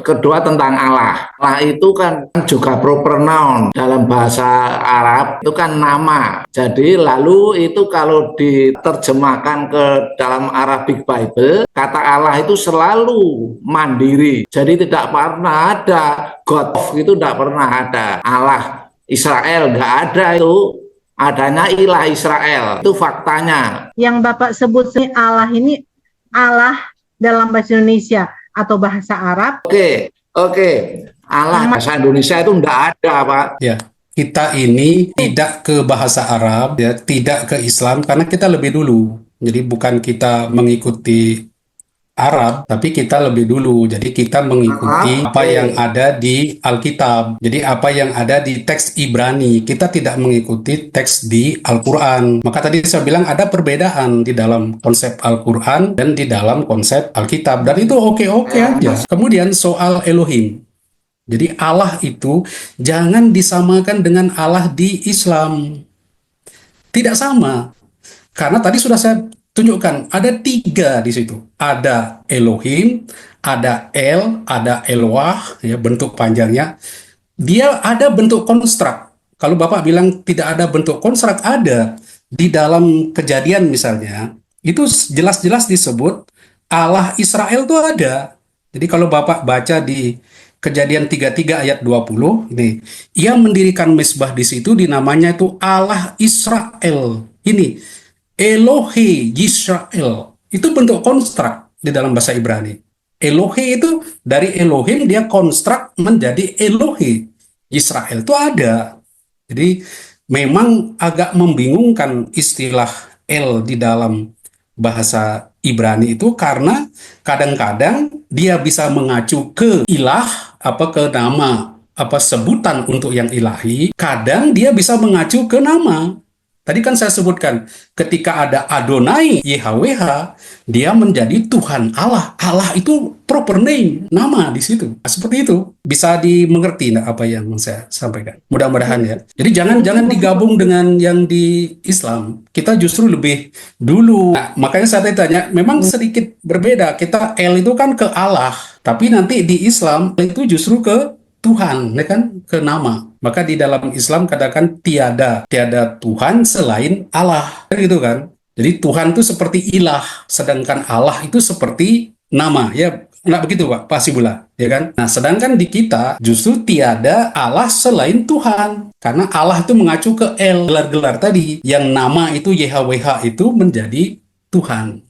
Kedua tentang Allah. Allah itu kan juga proper noun dalam bahasa Arab itu kan nama. Jadi lalu itu kalau diterjemahkan ke dalam Arabic Bible, kata Allah itu selalu mandiri. Jadi tidak pernah ada God of itu tidak pernah ada. Allah Israel nggak ada itu. Adanya ilah Israel. Itu faktanya. Yang Bapak sebut Allah ini Allah dalam bahasa Indonesia atau bahasa Arab? Oke. Allah bahasa Indonesia itu enggak ada, Pak. Ya, kita ini tidak ke bahasa Arab, ya, tidak ke Islam karena kita lebih dulu. Jadi bukan kita mengikuti Arab, tapi kita lebih dulu. Jadi kita mengikuti apa yang ada di Alkitab. Jadi apa yang ada di teks Ibrani. Kita tidak mengikuti teks di Al-Quran. Maka tadi saya bilang ada perbedaan di dalam konsep Al-Quran dan di dalam konsep Alkitab. Dan itu oke-oke aja. Kemudian soal Elohim. Jadi Allah itu jangan disamakan dengan Allah di Islam. Tidak sama. Karena tadi sudah saya tunjukkan, ada 3 di situ. Ada Elohim, ada El, ada Eloah, ya, bentuk panjangnya. Dia ada bentuk konstruk. Kalau Bapak bilang tidak ada bentuk konstruk, ada. Di dalam Kejadian misalnya, itu jelas-jelas disebut Allah Israel itu ada. Jadi kalau Bapak baca di Kejadian 33 ayat 20, ini, ia mendirikan mezbah di situ, dinamanya itu Allah Israel. Ini Elohe Yisrael itu bentuk konstruk di dalam bahasa Ibrani. Elohe itu dari Elohim dia konstruk menjadi Elohe. Yisrael itu ada. Jadi memang agak membingungkan istilah El di dalam bahasa Ibrani itu karena kadang-kadang dia bisa mengacu ke ilah, ke nama, sebutan untuk yang ilahi. Kadang dia bisa mengacu ke nama. Tadi kan saya sebutkan, ketika ada Adonai YHWH, dia menjadi Tuhan Allah. Allah itu proper name, nama di situ. Nah, seperti itu. Bisa dimengerti apa yang saya sampaikan? Mudah-mudahan ya. Jadi jangan digabung dengan yang di Islam. Kita justru lebih dulu. Nah, makanya saya tanya, memang sedikit berbeda. Kita El itu kan ke Allah, tapi nanti di Islam itu justru ke Tuhan, ya kan, ke nama. Maka di dalam Islam katakan tiada Tuhan selain Allah, gitu kan. Jadi Tuhan itu seperti ilah, sedangkan Allah itu seperti nama, ya. Nggak begitu Pak Pasibula, ya kan? Nah, sedangkan di kita justru tiada Allah selain Tuhan, karena Allah itu mengacu ke El, gelar-gelar tadi, yang nama itu YHWH itu menjadi Tuhan.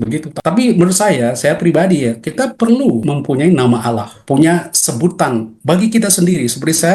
Begitu. Tapi menurut saya pribadi ya, kita perlu mempunyai nama Allah, punya sebutan bagi kita sendiri. Seperti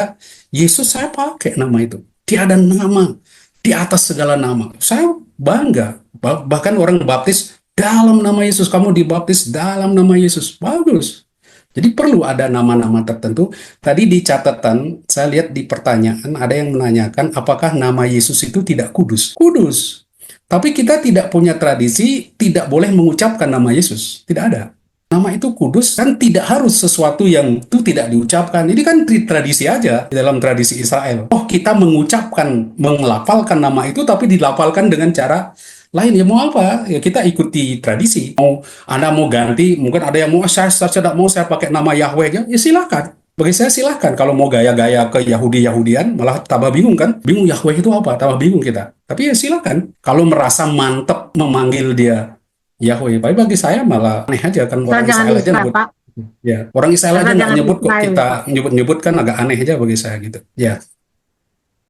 Yesus saya pakai nama itu. Tiada nama di atas segala nama. Saya bangga. Bahkan orang baptis dalam nama Yesus, kamu dibaptis dalam nama Yesus. Bagus. Jadi perlu ada nama-nama tertentu. Tadi di catatan, saya lihat di pertanyaan, ada yang menanyakan apakah nama Yesus itu tidak kudus. Kudus. Tapi kita tidak punya tradisi, tidak boleh mengucapkan nama Yesus. Tidak ada. Nama itu kudus, kan tidak harus sesuatu yang itu tidak diucapkan. Ini kan tradisi aja dalam tradisi Israel. Oh, kita mengucapkan, melafalkan nama itu, tapi dilafalkan dengan cara lain. Ya mau apa? Ya kita ikuti tradisi. Anda mau ganti, mungkin ada yang mau, saya tidak mau saya pakai nama Yahweh aja, ya silakan. Bagi saya silahkan, kalau mau gaya-gaya ke Yahudi-Yahudian, malah tambah bingung kan? Bingung Yahweh itu apa? Tambah bingung kita. Tapi ya silakan. Kalau merasa mantep memanggil dia Yahweh, tapi bagi saya malah aneh aja kan, orang Israel aja nyebut. Ya, orang Israel aja nggak nyebut kok, kita nyebut-nyebut kan agak aneh aja bagi saya gitu. Ya.